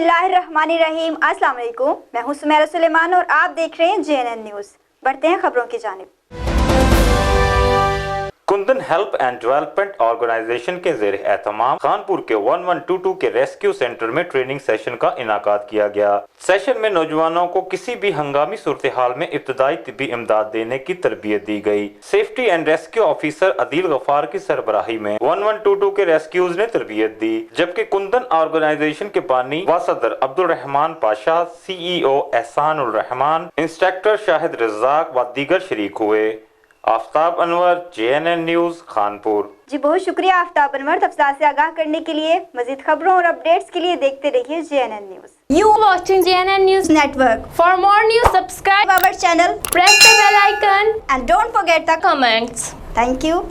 बिस्मिल्लाहिर्रहमानिर्रहीम। अस्सलाम वालेकुम, मैं हूं सुमेरा सुलेमान और आप देख रहे हैं JNN न्यूज़। बढ़ते हैं खबरों की जानिब। Kandan help and development organisation के ज़ेर एहतमाम खानपुर के 1122 के रेस्क्यू सेंटर में ट्रेनिंग सेशन का इनाकाद किया गया। सेशन में नौजवानों को किसी भी हंगामी सूरत हाल में इब्तदाई तिब्बी इमदाद देने की तरबियत दी गई। Safety and rescue officer Adeel Ghaffar की सरबराही में 1122 के रेस्क्यूज ने तरबियत दी, जबकि कन्दन ऑर्गेनाइजेशन के बानी व सदर अब्दुल रहमान पाशा, CEO एहसानुल रहमान, इंस्ट्रक्टर शाहिद रज़ाक व दीगर शरीक हुए। Aftab Anwar, JNN news, Khanpur. जी बहुत शुक्रिया आफ्ताब अनवर, तफसीलात से आगाह करने के लिए। मजीद खबरों और अपडेट्स के लिए देखते रहिए JNN news. You watching JNN News Network. For more news, subscribe our channel, press the bell icon and don't forget the comments. Thank you.